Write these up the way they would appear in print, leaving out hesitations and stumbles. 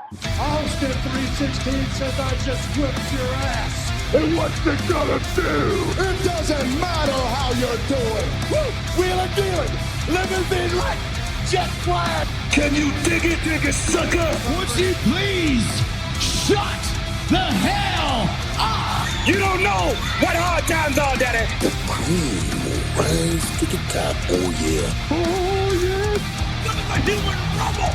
Austin 316 says I just whipped your ass. And what's it gonna do? It doesn't matter how you're doing. Woo! Wheeling, dealing, limousine right, jet flying. Can you dig it, sucker? Would you please shut the hell up? You don't know what hard times are, Daddy. The cream will rise to the top, oh yeah. Oh, yeah. Look at the human rumble.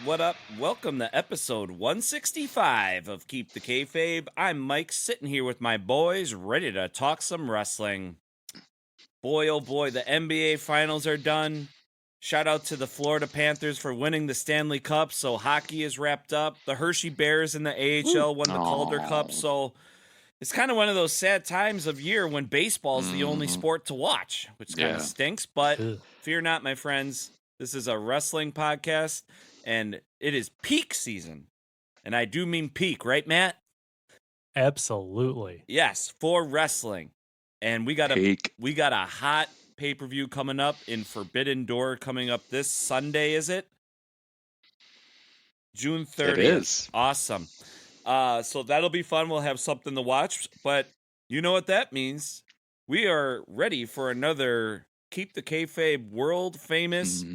What up? Welcome to episode 165 of Keep the Kayfabe. I'm Mike, sitting here with my boys, ready to talk some wrestling. Boy, oh boy, the NBA Finals are done. Shout out to the Florida Panthers for winning the Stanley Cup, so hockey is wrapped up. The Hershey Bears in the AHL won the Calder Cup, so it's kind of one of those sad times of year when baseball is the only sport to watch, which kind of stinks, but fear not, my friends. This is a wrestling podcast, and it is peak season. And I do mean peak, right, Matt? Absolutely. Yes, for wrestling. And we got a hot pay-per-view coming up in Forbidden Door coming up this Sunday, is it? June 30th. It is. Awesome. So that'll be fun. We'll have something to watch. But you know what that means. We are ready for another Keep the Kayfabe world-famous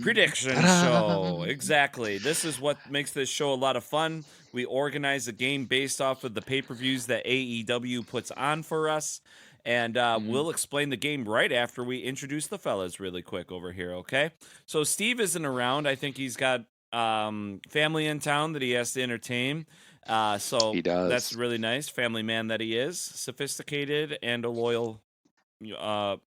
prediction show. Exactly. This is what makes this show a lot of fun. We organize a game based off of the pay-per-views that AEW puts on for us. And we'll explain the game right after we introduce the fellas really quick over here, okay? So Steve isn't around. I think he's got family in town that he has to entertain. So he does. That's really nice. Family man that he is. Sophisticated and a loyal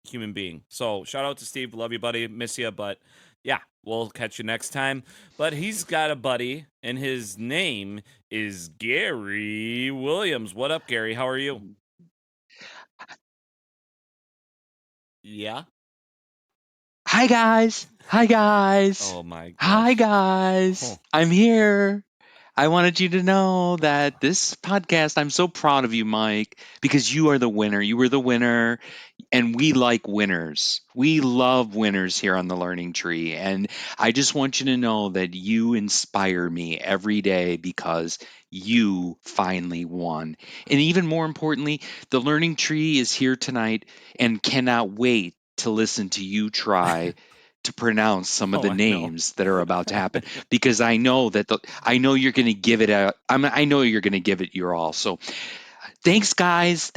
human being. So shout out to Steve. Love you, buddy. Miss you. But yeah, we'll catch you next time. But he's got a buddy, and his name is Gary Williams. What up, Gary? How are you? Yeah. Hi, guys. Oh, my God. Hi, guys. Oh. I'm here. I wanted you to know that this podcast, I'm so proud of you, Mike, because you are the winner. You were the winner, and we like winners. We love winners here on the Learning Tree, and I just want you to know that you inspire me every day because you finally won. And even more importantly, the Learning Tree is here tonight and cannot wait to listen to you try to pronounce some of the names that are about to happen, because I know that I know you're going to give it I know you're going to give it your all. So thanks guys.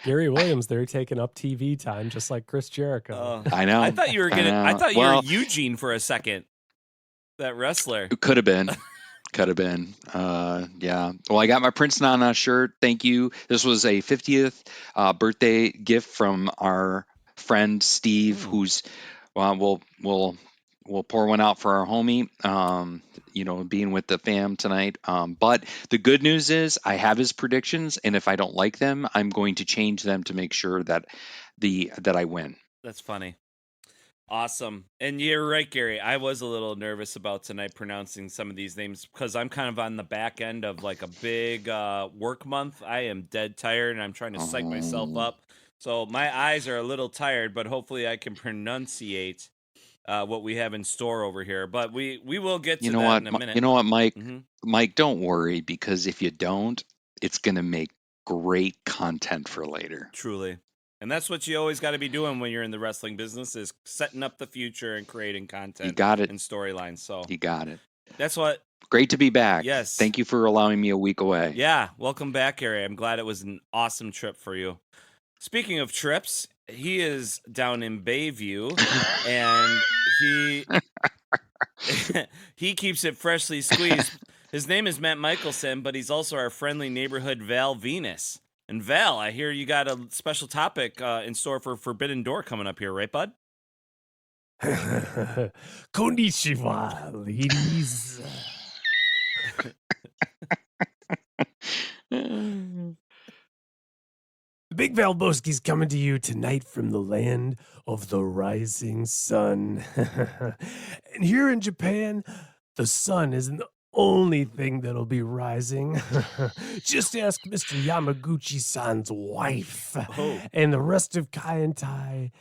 Gary Williams, they're taking up TV time just like Chris Jericho. I know. I thought you were Eugene for a second. That wrestler. It could have been. Yeah. Well, I got my Prince Nana shirt. Thank you. This was a 50th birthday gift from our friend Steve, who's we'll pour one out for our homie. Being with the fam tonight. But the good news is I have his predictions, and if I don't like them, I'm going to change them to make sure that I win. That's funny. Awesome. And you're right, Gary. I was a little nervous about tonight pronouncing some of these names because I'm kind of on the back end of like a big work month. I am dead tired, and I'm trying to psych myself up. So my eyes are a little tired, but hopefully I can pronunciate what we have in store over here. But we will get to that in a minute. You know what, Mike? Mike, don't worry, because if you don't, it's going to make great content for later. Truly. And that's what you always got to be doing when you're in the wrestling business, is setting up the future and creating content. You got it. And storylines. So you got it. That's what. Great to be back. Yes. Thank you for allowing me a week away. Yeah. Welcome back, Gary. I'm glad it was an awesome trip for you. Speaking of trips, he is down in Bayview, and he keeps it freshly squeezed. His name is Matt Michelson, but he's also our friendly neighborhood Val Venus. And Val, I hear you got a special topic in store for Forbidden Door coming up here, right, bud? Konnichiwa, ladies. The Big Valboski's coming to you tonight from the land of the rising sun. And here in Japan, the sun isn't the only thing that'll be rising. Just ask Mr. Yamaguchi-san's wife and the rest of Kai and Tai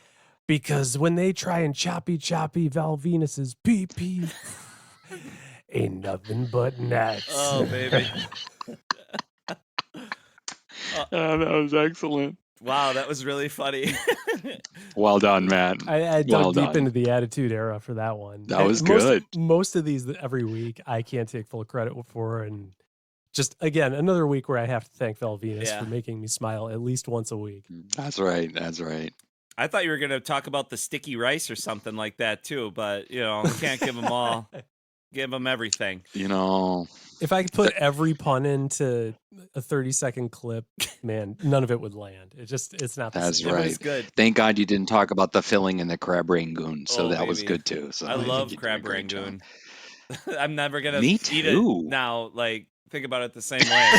Because when they try and choppy Val Venus's pee-pee, ain't nothing but nuts. Oh, baby. That was excellent. Wow, that was really funny. Well done, Matt. I dug deep into the Attitude Era for that one. That was good. Most of these every week I can't take full credit for, and just again another week where I have to thank Val Venus for making me smile at least once a week. That's right. That's right. I thought you were going to talk about the sticky rice or something like that too, but you can't give them all. Give them everything. If I could put every pun into a 30-second clip, man, none of it would land. It's not the That's same. right. It was good. Thank God you didn't talk about the filling in the crab rangoon, so that baby. was good too. So I love think you did a crab great job. rangoon. I'm never going to Me eat it too. now. Like, think about it the same way.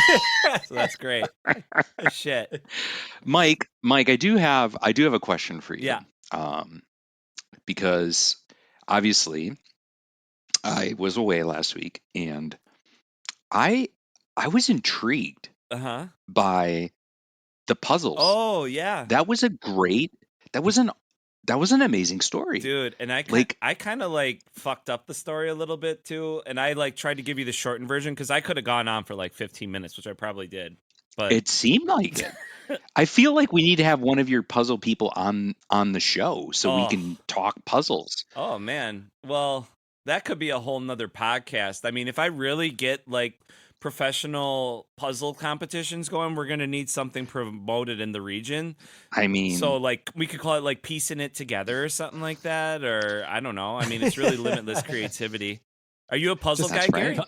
So that's great. Shit. Mike, I do have a question for you. Yeah. Because obviously I was away last week, and I was intrigued by the puzzles. Oh yeah, that was an amazing story, dude. And I kind of like fucked up the story a little bit too, and I like tried to give you the shortened version because I could have gone on for like 15 minutes, which I probably did. But it seemed like it. I feel like we need to have one of your puzzle people on the show so we can talk puzzles. Oh man, well, that could be a whole nother podcast. I mean, if I really get like professional puzzle competitions going, we're gonna need something promoted in the region. I mean, so like we could call it like piecing it together or something like that, or I don't know. I mean, it's really limitless creativity. Are you a puzzle guy, Gary?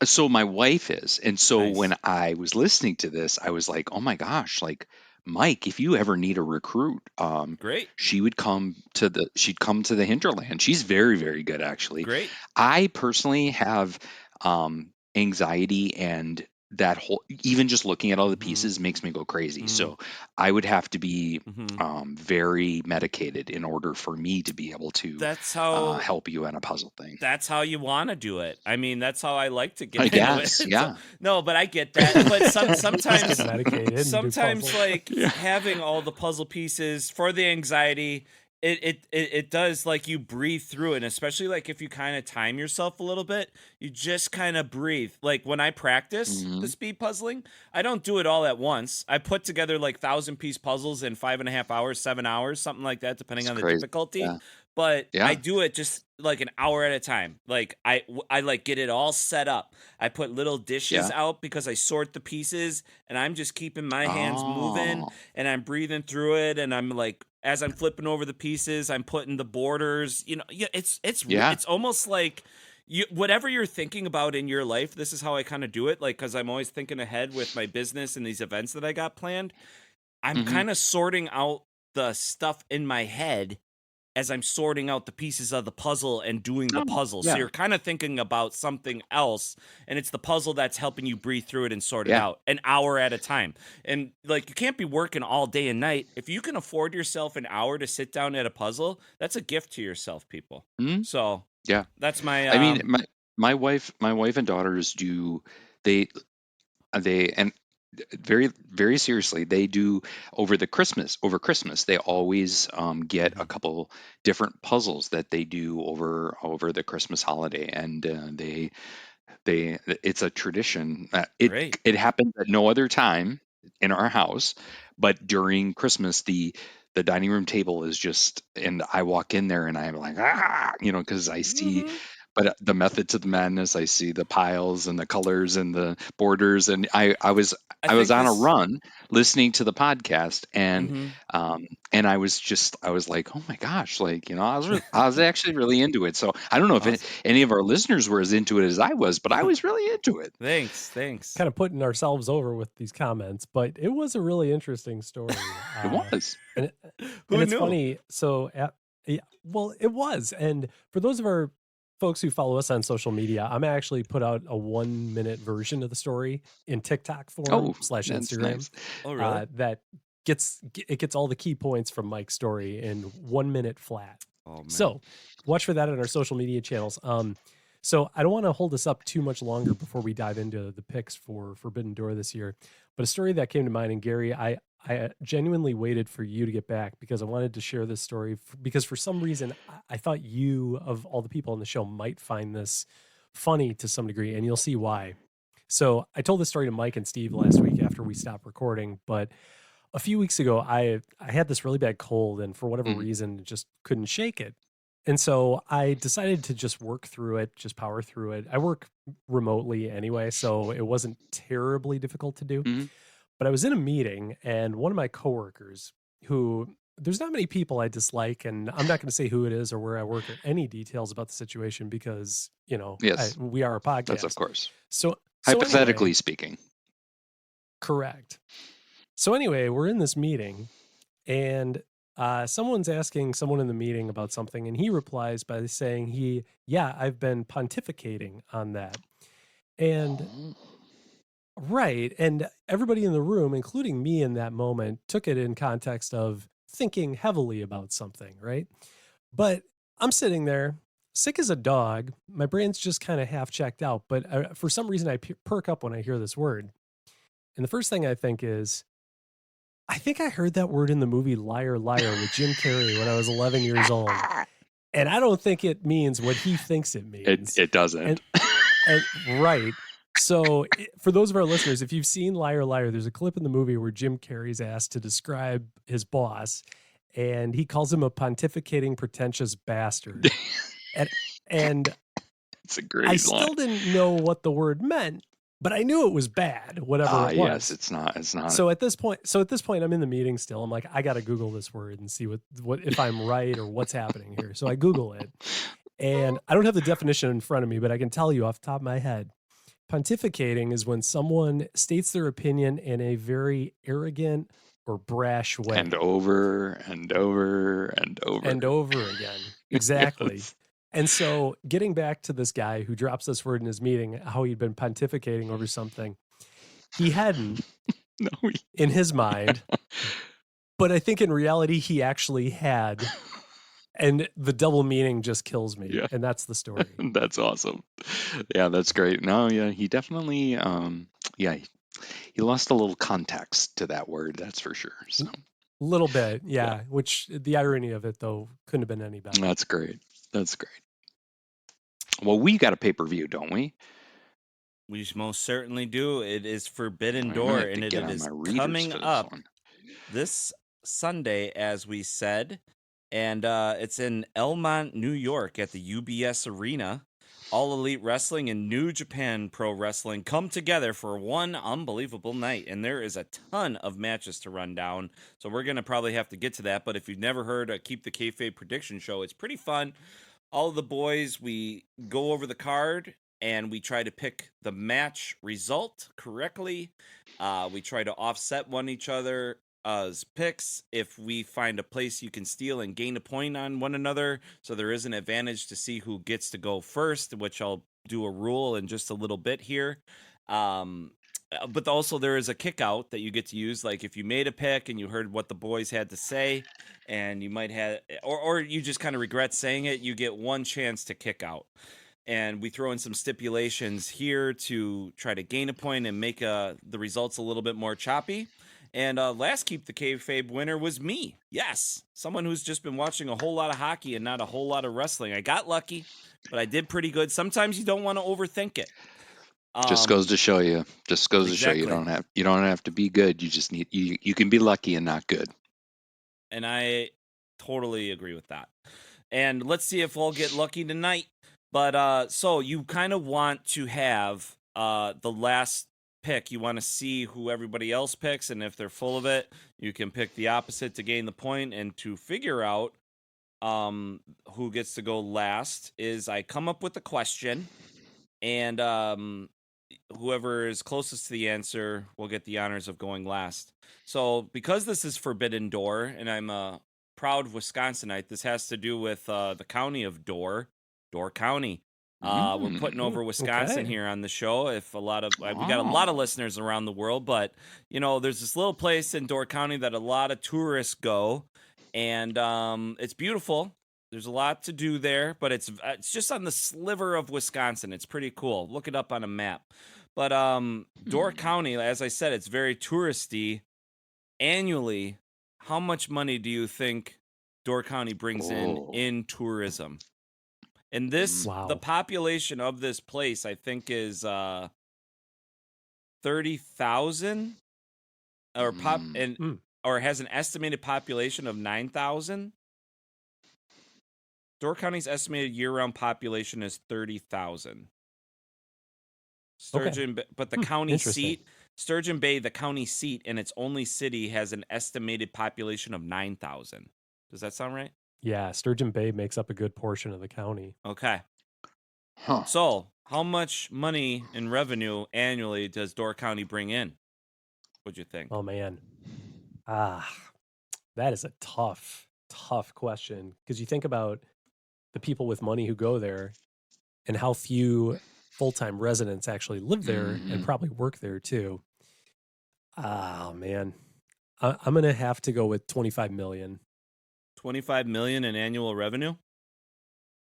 So my wife is, and so Nice. when I was listening to this, I was like, "Oh my gosh!" Like, Mike, if you ever need a recruit, great. She'd come to the hinterland. She's very, very good, actually. Great. I personally have anxiety, and that whole, even just looking at all the pieces makes me go crazy. So I would have to be very medicated in order for me to be able to help you in a puzzle thing. That's how you want to do it. I mean, that's how I like to get I into guess, it. yeah. So, no, but I get that. But sometimes, Medicated sometimes like having all the puzzle pieces for the anxiety, it does, like, you breathe through it, and especially like if you kind of time yourself a little bit, you just kind of breathe. Like when I practice the speed puzzling, I don't do it all at once. I put together like 1,000-piece puzzles in 5.5 hours, 7 hours, something like that, depending on the difficulty. Yeah. But I do it just like an hour at a time. Like I like get it all set up. I put little dishes out because I sort the pieces, and I'm just keeping my hands moving, and I'm breathing through it, and I'm like, as I'm flipping over the pieces, I'm putting the borders. It's almost like whatever you're thinking about in your life. This is how I kind of do it. Like, because I'm always thinking ahead with my business and these events that I got planned. I'm kind of sorting out the stuff in my head as I'm sorting out the pieces of the puzzle and doing the puzzle. So you're kind of thinking about something else, and it's the puzzle that's helping you breathe through it and sort it out an hour at a time. And like, you can't be working all day and night. If you can afford yourself an hour to sit down at a puzzle, that's a gift to yourself, people. So that's my, I mean, my wife and daughters do, they and very, very seriously, they do over Christmas, they always get a couple different puzzles that they do over the Christmas holiday, and they it's a tradition. It happens at no other time in our house, but during Christmas, the dining room table is just, and I walk in there and I'm like, because I see. But the method to the madness, I see the piles and the colors and the borders, and I was on a run listening to the podcast, and I was like, oh my gosh, like, I was actually really into it. So I don't know if any of our listeners were as into it as I was, but I was really into it. Thanks. Kind of putting ourselves over with these comments, but it was a really interesting story. It was. And it's funny. So, it was. And for those of our folks who follow us on social media, I'm actually put out a 1-minute version of the story in TikTok form / Instagram. Nice. Oh, really? That gets all the key points from Mike's story in 1 minute flat. Oh, man. So watch for that on our social media channels. So I don't want to hold us up too much longer before we dive into the picks for Forbidden Door this year, but a story that came to mind, and Gary, I I genuinely waited for you to get back because I wanted to share this story because for some reason I thought you, of all the people on the show, might find this funny to some degree, and you'll see why. So I told this story to Mike and Steve last week after we stopped recording, but a few weeks ago, I had this really bad cold, and for whatever reason, just couldn't shake it. And so I decided to just work through it, just power through it. I work remotely anyway, so it wasn't terribly difficult to do. But I was in a meeting, and one of my coworkers, who there's not many people I dislike, and I'm not going to say who it is or where I work or any details about the situation because, Yes. we are a podcast. That's of course. So Hypothetically anyway, speaking. correct. So anyway, we're in this meeting, and someone's asking someone in the meeting about something, and he replies by saying I've been pontificating on that. And right. And everybody in the room, including me in that moment, took it in context of thinking heavily about something, right? But I'm sitting there, sick as a dog. My brain's just kind of half checked out. But for some reason, I perk up when I hear this word. And the first thing I think is, I think I heard that word in the movie Liar, Liar with Jim Carrey when I was 11 years old. And I don't think it means what he thinks it means. It doesn't. And right. So for those of our listeners, if you've seen Liar, Liar, there's a clip in the movie where Jim Carrey's asked to describe his boss, and he calls him a pontificating, pretentious bastard. and it's a great I still didn't know what the word meant, but I knew it was bad, whatever it was. Yes, it's not. So at this point, I'm in the meeting still. I'm like, I got to Google this word and see what if I'm right or what's happening here. So I Google it, and I don't have the definition in front of me, but I can tell you off the top of my head. Pontificating is when someone states their opinion in a very arrogant or brash way. And over and over and over. And over again. Exactly. Yes. And so getting back to this guy who drops this word in his meeting, how he'd been pontificating over something, he hadn't in his mind, but I think in reality he actually had. And the double meaning just kills me. Yeah. And that's the story. That's awesome. Yeah, that's great. No, yeah, he definitely, he lost a little context to that word. That's for sure. So a little bit. Yeah. Which the irony of it, though, couldn't have been any better. That's great. That's great. Well, we got a pay-per-view, don't we? We most certainly do. It is Forbidden Door, and it is coming up this Sunday, as we said. And it's in Elmont, New York at the UBS Arena. All Elite Wrestling and New Japan Pro Wrestling come together for one unbelievable night. And there is a ton of matches to run down. So we're going to probably have to get to that. But if you've never heard a Keep the Kayfabe prediction show, it's pretty fun. All of the boys, we go over the card and we try to pick the match result correctly. We try to offset one each other. Picks if we find a place you can steal and gain a point on one another, so there is an advantage to see who gets to go first, which I'll do a rule in just a little bit here. But also there is a kick out that you get to use, like if you made a pick and you heard what the boys had to say and you might have or you just kind of regret saying it, you get one chance to kick out. And we throw in some stipulations here to try to gain a point and make the results a little bit more choppy. And last Keep the Kayfabe winner was me. Yes, someone who's just been watching a whole lot of hockey and not a whole lot of wrestling. I got lucky, but I did pretty good. Sometimes you don't want to overthink it. Just goes to show you. Just goes exactly. to show you don't have to be good. You just need you can be lucky and not good. And I totally agree with that. And let's see if we'll get lucky tonight. But so you kind of want to have the last pick. You want to see who everybody else picks, and if they're full of it, you can pick the opposite to gain the point. And to figure out who gets to go last is I come up with a question, and whoever is closest to the answer will get the honors of going last. So because this is Forbidden Door, and I'm a proud Wisconsinite, this has to do with the county of Door County. We're putting over Wisconsin here on the show. If we got a lot of listeners around the world, but there's this little place in Door County that a lot of tourists go, and it's beautiful. There's a lot to do there, but it's just on the sliver of Wisconsin. It's pretty cool. Look it up on a map. But Door County, as I said, it's very touristy. annually, how much money do you think Door County brings Oh. in tourism? And this, Wow. the population of this place, I think, is 30,000, or has an estimated population of 9,000. Door County's estimated year-round population is 30,000. Sturgeon, but the county Interesting. seat, Sturgeon Bay, the county seat, and its only city has an estimated population of 9,000. Does that sound right? Yeah, Sturgeon Bay makes up a good portion of the county. Okay. Huh. So, how much money in revenue annually does Door County bring in? What'd you think? Oh man. That is a tough question. Because you think about the people with money who go there and how few full-time residents actually live there and probably work there too. Oh man. I'm going to have to go with 25 million. 25 million in annual revenue?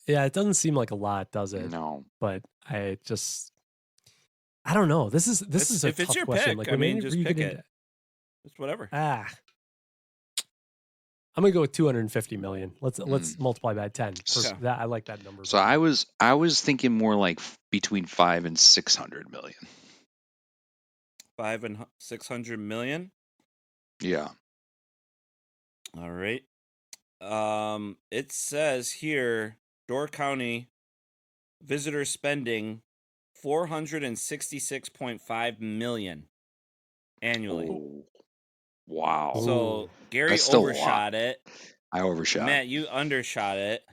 Yeah, it doesn't seem like a lot, does it? No. But I don't know. This is a if it's tough your question. pick, Like, whenever just you pick get it. into- Just whatever. I'm gonna go with 250 million. Let's multiply by 10. Okay. That I like that number. So I was thinking more like between 500 and 600 million. 500 and 600 million. Yeah. All right. It says here, Door County visitor spending 466.5 million annually. Oh, wow. So Gary That's still a lot. overshot it. I overshot. Matt, you undershot it.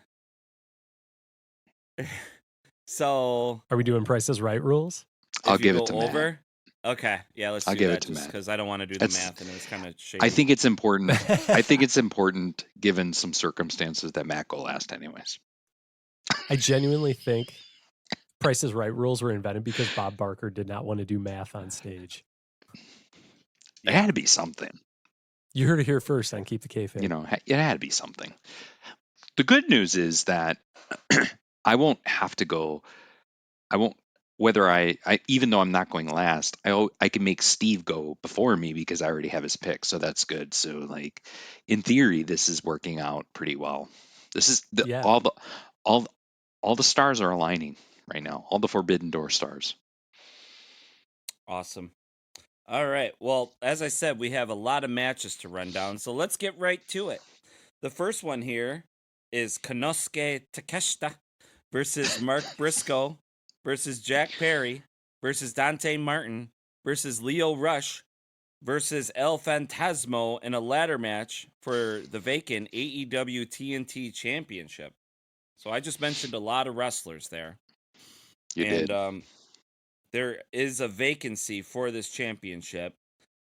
So Are we doing Price is Right rules? I'll if you give go it to Matt. over. Okay, yeah, let's I'll do give that it to just Matt. because I don't want to do the That's- math and it was kind of shady. I think it's important. I think it's important given some circumstances that Matt go last anyways. I genuinely think Price is Right rules were invented because Bob Barker did not want to do math on stage. It had to be something. You heard it here first on Keep the Kayfabe. You know, it had to be something. The good news is that I won't have to go. I won't, whether I even though I'm not going last, I can make Steve go before me because I already have his pick. So that's good. So like in theory, this is working out pretty well. This is Yeah. all the stars are aligning right now. All the Forbidden Door stars. Awesome. All right. Well, as I said, we have a lot of matches to run down, so let's get right to it. The first one here is Konosuke Takeshita versus Mark Briscoe versus Jack Perry versus Dante Martin versus Lio Rush versus El Fantasmo in a ladder match for the vacant AEW TNT Championship. So I just mentioned a lot of wrestlers there. You did. There is a vacancy for this championship.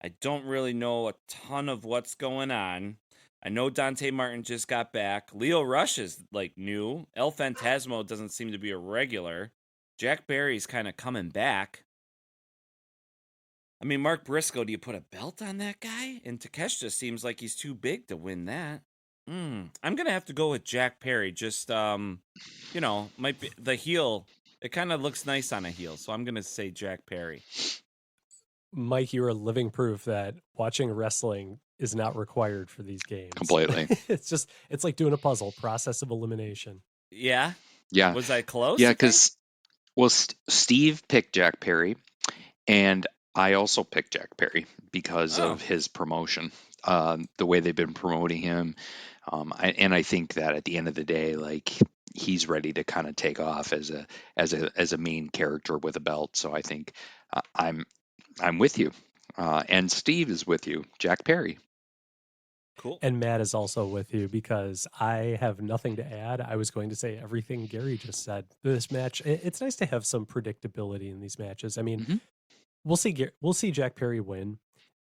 I don't really know a ton of what's going on. I know Dante Martin just got back. Lio Rush is like new. El Fantasmo doesn't seem to be a regular. Jack Perry's kind of coming back. I mean, Mark Briscoe, do you put a belt on that guy? And Takeshita seems like he's too big to win that. I'm going to have to go with Jack Perry. Just, might be the heel. It kind of looks nice on a heel, so I'm going to say Jack Perry. Mike, you're a living proof that watching wrestling is not required for these games. Completely. It's like doing a puzzle, process of elimination. Yeah? Yeah. Was I close? Yeah, you think? because Steve picked Jack Perry, and I also picked Jack Perry because of his promotion, the way they've been promoting him, and I think that at the end of the day, like he's ready to kind of take off as a main character with a belt. So I think I'm with you, and Steve is with you, Jack Perry. Cool. And Matt is also with you because I have nothing to add. I was going to say everything Gary just said. This match, it's nice to have some predictability in these matches. I mean, we'll see Jack Perry win.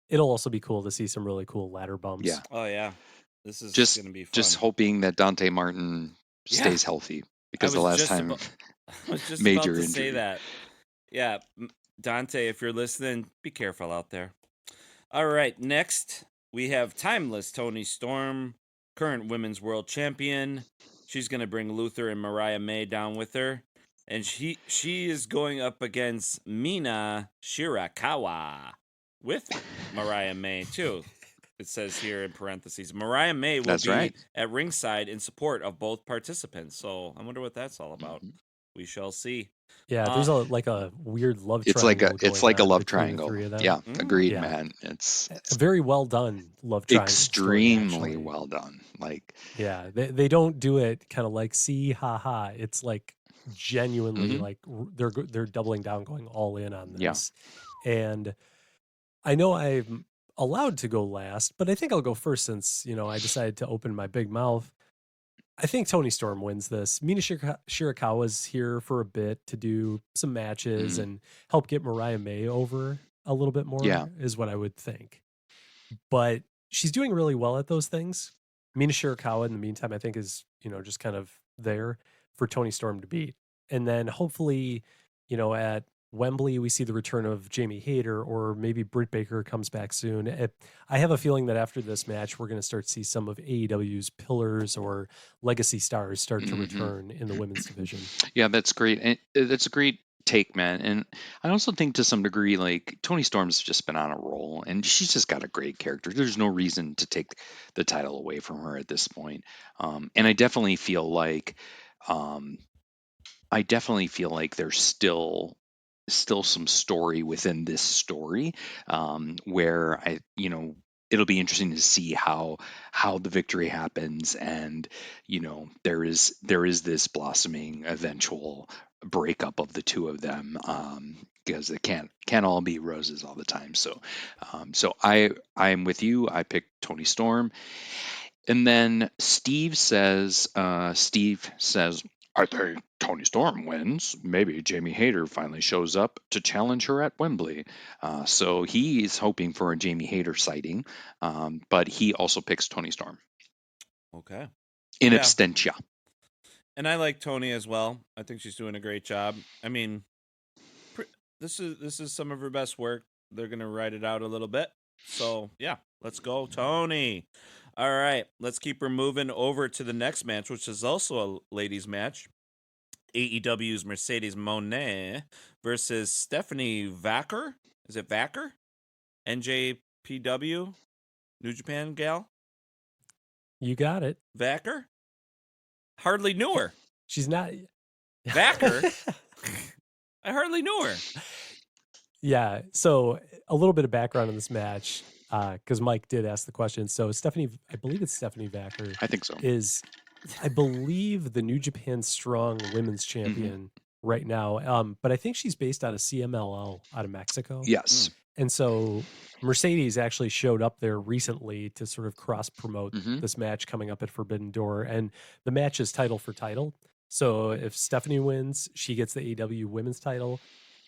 It'll also be cool to see some really cool ladder bumps. Yeah. Oh, yeah. This is Just going to be fun. just hoping that Dante Martin stays healthy because the last time I was just major about to say injury. that. Yeah, Dante, if you're listening, be careful out there. All right, next we have Timeless Toni Storm, current women's world champion. She's going to bring Luther and Mariah May down with her. And she is going up against Mina Shirakawa with Mariah May, too. It says here in parentheses, Mariah May will That's be right. at ringside in support of both participants. So I wonder what that's all about. Mhm. We shall see. Yeah, there's a weird love It's like triangle it's going like a on love between triangle. the three of them. Yeah, agreed, Yeah. man. It's A very well done love triangle story, extremely actually. well done. Like, Yeah, they don't do it kind of like see ha ha. It's like genuinely Mhm. like they're doubling down, going all in on Yeah. this. And I know I'm allowed to go last, but I think I'll go first since, I decided to open my big mouth. I think Toni Storm wins this. Mina Shirakawa's here for a bit to do some matches Mhm. and help get Mariah May over a little bit more, Yeah. is what I would think. But she's doing really well at those things. Mina Shirakawa, in the meantime, I think is, just kind of there for Toni Storm to beat. And then hopefully, at Wembley, we see the return of Jamie Hayter, or maybe Britt Baker comes back soon. I have a feeling that after this match, we're going to start to see some of AEW's pillars or legacy stars start to Mhm. return in the women's division. Yeah, that's great. And that's a great take, man. And I also think to some degree, like, Toni Storm's just been on a roll and she's just got a great character. There's no reason to take the title away from her at this point. And I definitely feel like um, there's still some story within this story, where it'll be interesting to see how the victory happens, and there is this blossoming eventual breakup of the two of them, because it can't all be roses all the time. So I'm with you. I picked Tony Storm. And then Steve says, I think Toni Storm wins. Maybe Jamie Hayter finally shows up to challenge her at Wembley. So he's hoping for a Jamie Hayter sighting, but he also picks Toni Storm Okay. in Yeah. absentia. And I like Toni as well. I think she's doing a great job. I mean, this is some of her best work. They're going to ride it out a little bit. So, yeah, let's go, Toni. All right, let's keep her moving over to the next match, which is also a ladies' match. AEW's Mercedes Mone versus Stephanie Vaquer. Is it Vaquer? NJPW? New Japan gal? You got it. Vaquer? Hardly knew her. She's not. Vaquer? I hardly knew her. Yeah. So a little bit of background on this match, because Mike did ask the question. So I believe it's Stephanie Vaquer, I think so. is, I believe, the New Japan Strong Women's Champion right now. But I think she's based out of CMLL out of Mexico. Yes. And so Mercedes actually showed up there recently to sort of cross promote this match coming up at Forbidden Door. And the match is title for title. So if Stephanie wins, she gets the AEW women's title.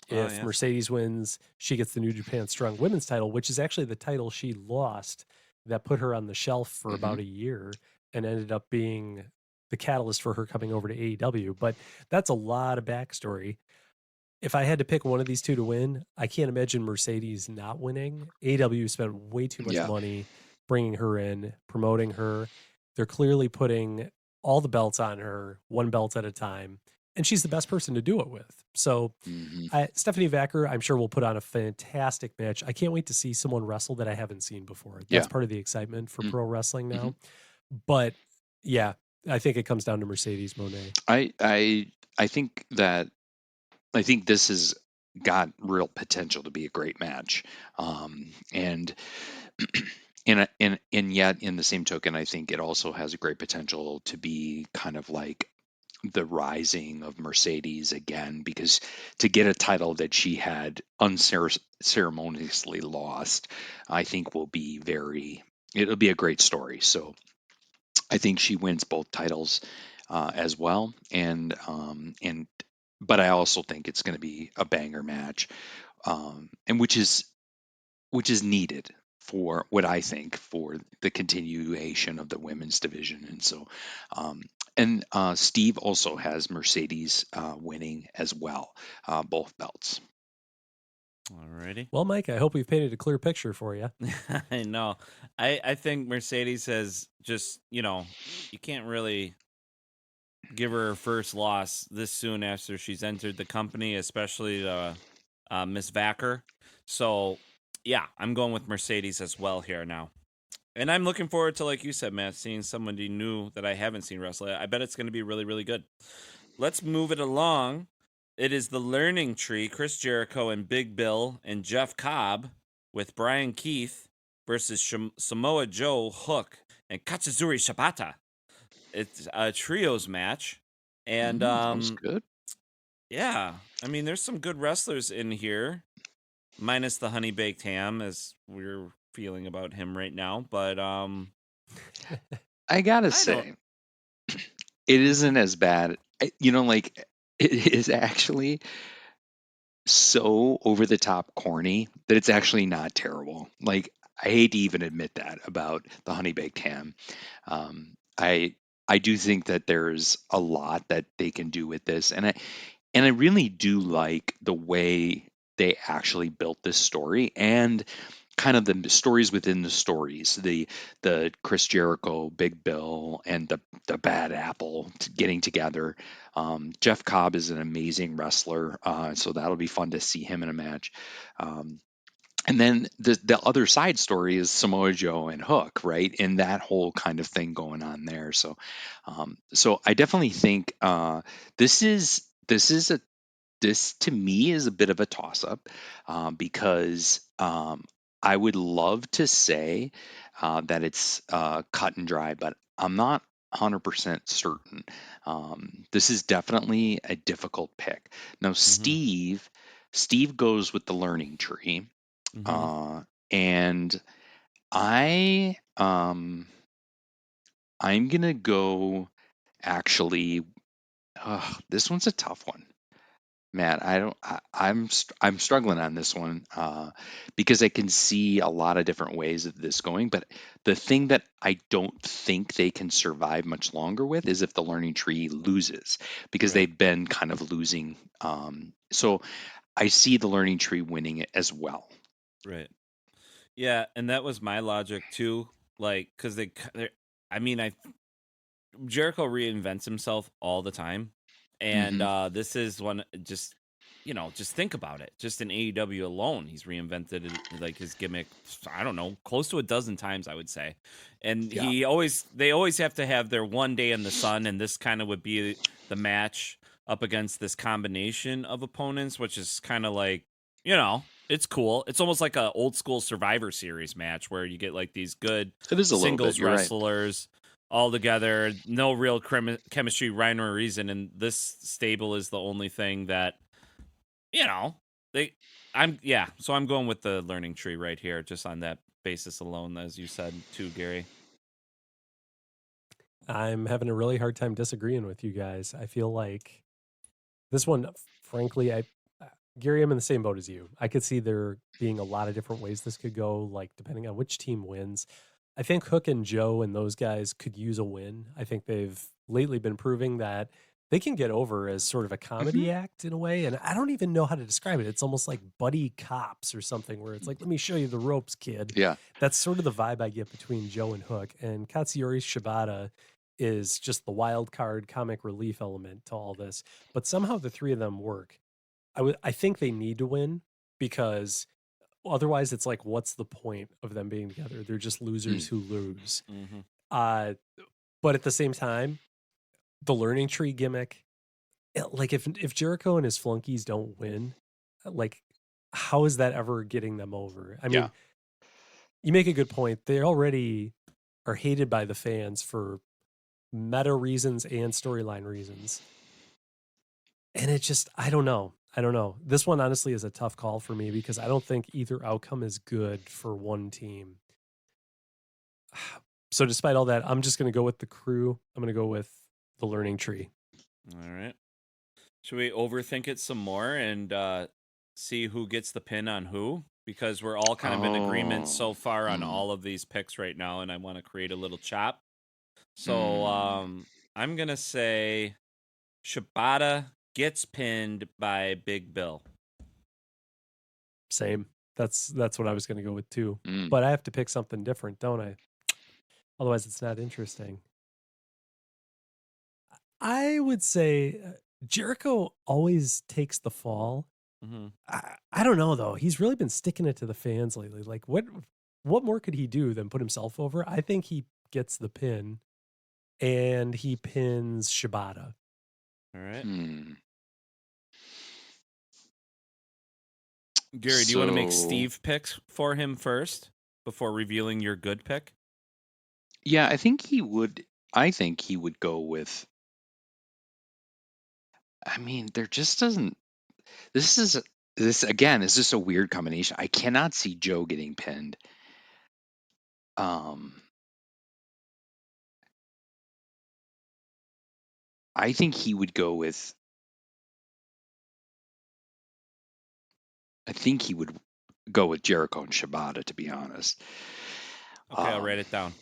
If Mercedes wins, she gets the New Japan Strong Women's title, which is actually the title she lost that put her on the shelf for about a year and ended up being the catalyst for her coming over to AEW. But that's a lot of backstory. If I had to pick one of these two to win, I can't imagine Mercedes not winning. AEW spent way too much money bringing her in, promoting her. They're clearly putting all the belts on her, one belt at a time. And she's the best person to do it with. So Stephanie Vaquer, I'm sure will put on a fantastic match. I can't wait to see someone wrestle that I haven't seen before. That's part of the excitement for pro wrestling now. But yeah, I think it comes down to Mercedes Moné. I think this has got real potential to be a great match. And yet in the same token, I think it also has a great potential to be kind of like the rising of Mercedes again, because to get a title that she had unceremoniously lost, I think it'll be a great story. So I think she wins both titles as well. But I also think it's going to be a banger match, and which is needed for what I think for the continuation of the women's division. And so, Steve also has Mercedes winning as well, both belts. Alrighty. Well, Mike, I hope we've painted a clear picture for you. I know. I think Mercedes has just, you can't really give her first loss this soon after she's entered the company, especially Miss Vaquer. So, yeah, I'm going with Mercedes as well here now. And I'm looking forward to, like you said, Matt, seeing somebody new that I haven't seen wrestle. I bet it's going to be really, really good. Let's move it along. It is the Learning Tree, Chris Jericho and Big Bill and Jeff Cobb with Brian Keith versus Samoa Joe, Hook, and Katsuyori Shibata. It's a trios match. And Sounds good. yeah, I mean, there's some good wrestlers in here, minus the honey baked ham, as we're feeling about him right now. But I gotta I don't. say, it isn't as bad. Like it is actually so over the top corny that it's actually not terrible. Like I hate to even admit that about the honey baked ham. I do think that there's a lot that they can do with this, and I really do like the way they actually built this story and kind of the stories within the stories, the Chris Jericho, Big Bill, and the Bad Apple getting together. Jeff Cobb is an amazing wrestler, so that'll be fun to see him in a match. And then the other side story is Samoa Joe and Hook, right? And that whole kind of thing going on there. So, so I definitely think this is this to me is a bit of a toss up because I would love to say that it's cut and dry, but I'm not 100% certain. This is definitely a difficult pick. Now, Steve goes with the learning tree, and I'm gonna go. Actually, this one's a tough one. Matt, I don't. I'm struggling on this one because I can see a lot of different ways of this going. But the thing that I don't think they can survive much longer with is if the learning tree loses, because Right. they've been kind of losing. So I see the learning tree winning it as well. Right. Yeah, and that was my logic too. Like, because I mean, Jericho reinvents himself all the time, and Mhm. this is one. Just just think about it. Just in AEW alone, he's reinvented like his gimmick. I don't know, close to a dozen times, I would say. And Yeah. they always have to have their one day in the sun, and this kind of would be the match up against this combination of opponents, which is kind of like it's cool. It's almost like a old school Survivor Series match where you get like these good It is a little bit. singles You're right. wrestlers all together, no real chemistry, rhyme or reason, and this stable is the only thing that they. So I'm going with the learning tree right here, just on that basis alone, as you said too, Gary. I'm having a really hard time disagreeing with you guys. I feel like this one, frankly, Gary, I'm in the same boat as you. I could see there being a lot of different ways this could go, like depending on which team wins. I think Hook and Joe and those guys could use a win. I think they've lately been proving that they can get over as sort of a comedy act in a way. And I don't even know how to describe it. It's almost like buddy cops or something where it's like, let me show you the ropes, kid. Yeah. That's sort of the vibe I get between Joe and Hook. And Katsuyori Shibata is just the wild card comic relief element to all this. But somehow the three of them work. I think they need to win because otherwise it's like, what's the point of them being together? They're just losers who lose. But at the same time, the learning tree gimmick, like if Jericho and his flunkies don't win, like how is that ever getting them over? I mean, you make a good point. They already are hated by the fans for meta reasons and storyline reasons. And it just, I don't know. This one honestly is a tough call for me because I don't think either outcome is good for one team. So despite all that, I'm just going to go with the crew. I'm going to go with the learning tree. All right. Should we overthink it some more and see who gets the pin on who? Because we're all kind of in agreement so far on all of these picks right now, and I want to create a little chop. So I'm going to say Shibata gets pinned by Big Bill. Same. That's what I was going to go with too. But I have to pick something different, don't I? Otherwise, it's not interesting. I would say Jericho always takes the fall. I don't know though. He's really been sticking it to the fans lately. Like, what what more could he do than put himself over? I think he gets the pin, and he pins Shibata. All right. Gary, do you want to make So- Steve picks for him first before revealing your good pick? Yeah, I think he would go with. I mean, there just doesn't. This again is just a weird combination. I cannot see Joe getting pinned. I think he would go with. I think he would go with Jericho and Shibata, to be honest. Okay, I'll write it down.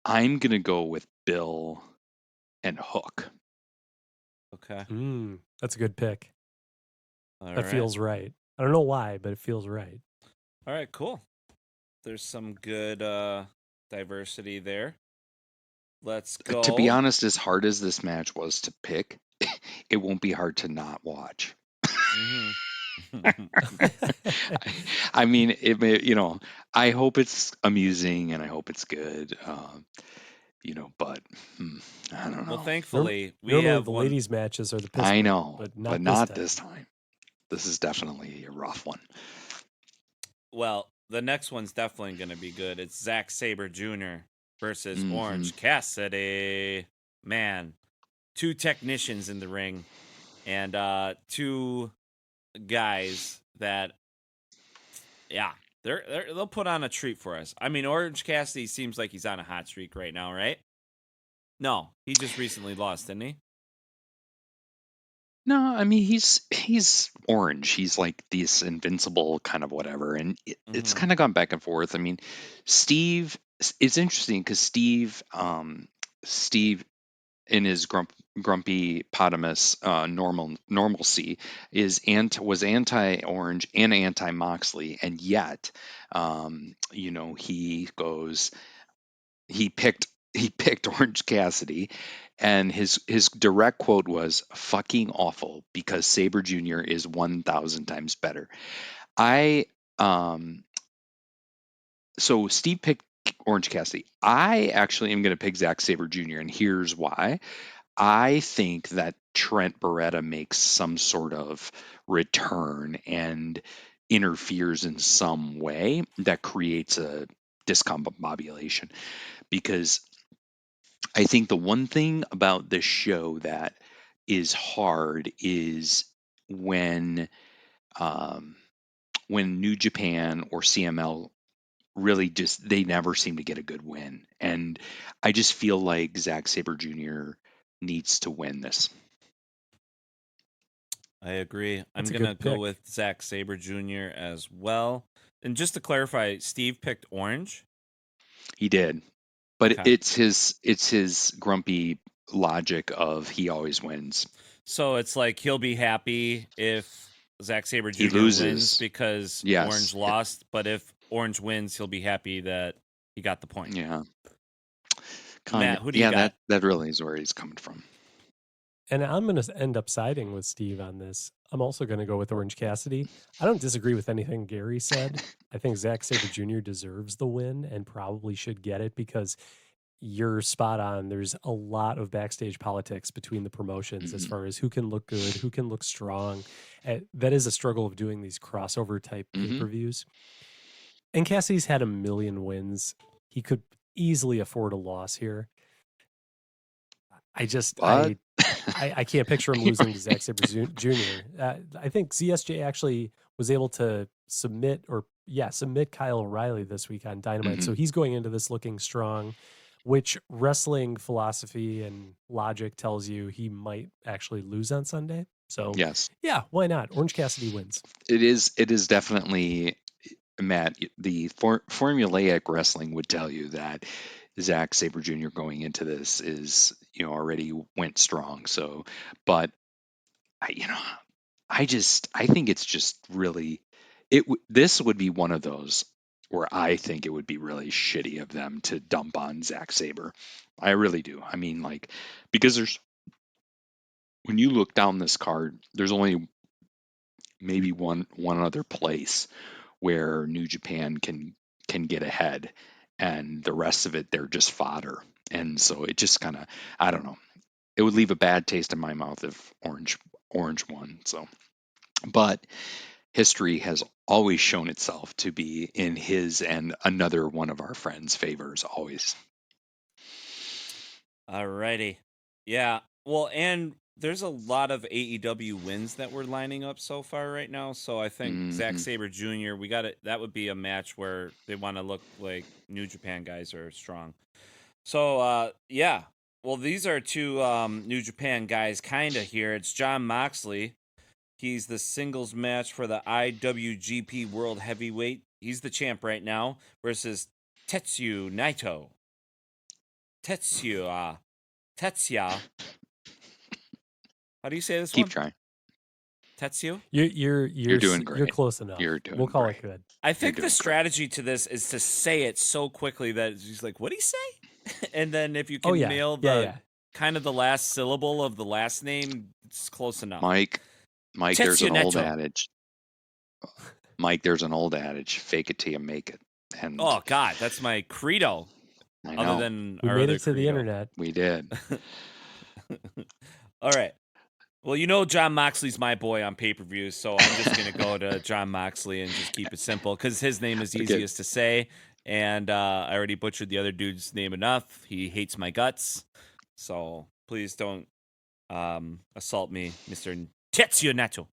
I'm gonna go with Bill and Hook. Okay. That's a good pick. All That right. feels right. I don't know why, but it feels right. All right, cool. There's some good diversity there. Let's go. To be honest, as hard as this match was to pick, it won't be hard to not watch. I mean, it may, I hope it's amusing and I hope it's good. But I don't know. Well, thankfully, we Normally have the one. ladies' matches are the piss I break, know, but but not not this time. this time. This is definitely a rough one. Well, the next one's definitely going to be good. It's Zack Sabre Jr. versus Mhm. Orange Cassidy. Man, two technicians in the ring, and two guys that, yeah, they'll put on a treat for us. I mean, Orange Cassidy seems like he's on a hot streak right now, right? No, he just recently lost, didn't he? No, I mean he's orange. He's like this invincible kind of whatever, and it's kind of gone back and forth. I mean, Steve. It's interesting because Steve in his grumpy potamus normalcy was anti-orange and anti-Moxley, and yet he picked Orange Cassidy, and his direct quote was "fucking awful" because Sabre Jr. is 1,000 times better. So Steve picked Orange Cassidy. I actually am going to pick Zack Sabre Jr. and here's why. I think that Trent Beretta makes some sort of return and interferes in some way that creates a discombobulation, because I think the one thing about this show that is hard is when New Japan or CML really just they never seem to get a good win, and I just feel like Zack Sabre Jr. needs to win this. I agree. That's I'm a going to good go pick. with Zack Sabre Jr. as well. And just to clarify, Steve picked Orange. He did, but Okay. it's his grumpy logic of he always wins. So it's like he'll be happy if Zack Sabre Jr. He loses. wins because Yes. Orange lost, but if Orange wins, he'll be happy that he got the point. Yeah. Matt, who do you got? That really is where he's coming from. And I'm going to end up siding with Steve on this. I'm also going to go with Orange Cassidy. I don't disagree with anything Gary said. I think Zack Sabre Jr. deserves the win and probably should get it because you're spot on. There's a lot of backstage politics between the promotions as far as who can look good, who can look strong. That is a struggle of doing these crossover type pay-per-views. And Cassidy's had a million wins. He could easily afford a loss here. I can't picture him losing to Zack Sabre Jr. I think ZSJ actually was able to submit Kyle O'Reilly this week on Dynamite. So he's going into this looking strong, which wrestling philosophy and logic tells you he might actually lose on Sunday. So yes, yeah, why not? Orange Cassidy wins. It is definitely, Matt, the formulaic wrestling would tell you that Zack Sabre Jr. going into this is, already went strong. So, but I think it's just really, this would be one of those where I think it would be really shitty of them to dump on Zack Sabre. I really do. I mean, like, because when you look down this card, there's only maybe one other place where New Japan can get ahead, and the rest of it they're just fodder. And so it just kind of, I don't know, it would leave a bad taste in my mouth if Orange won. So, but history has always shown itself to be in his and another one of our friends' favors always. Alrighty. Yeah. Well, and there's a lot of AEW wins that we're lining up so far right now. So I think Zack Sabre Jr., we got it. That would be a match where they want to look like New Japan guys are strong. So, yeah. Well, these are two New Japan guys kind of here. It's Jon Moxley. He's the singles match for the IWGP World Heavyweight. He's the champ right now versus Tetsuya Naito. Tetsuya. How do you say this one? Keep trying. Tetsuya? You're doing great. You're close enough. You're doing We'll call great. it good. I think the strategy to this is to say it so quickly that he's like, what'd he say? And then if you can nail the kind of the last syllable of the last name, it's close enough. Mike, Tetsuya there's an old Naito. adage. Mike, there's an old adage, fake it till you make it. And Oh, God, that's my credo. I know. Other than We our made other it to the credo. internet. We did. All right. Well, you know Jon Moxley's my boy on pay-per-view, so I'm just going to go to Jon Moxley and just keep it simple because his name is easiest to say, and I already butchered the other dude's name enough. He hates my guts, so please don't assault me, Mr. Tetsuya Naito.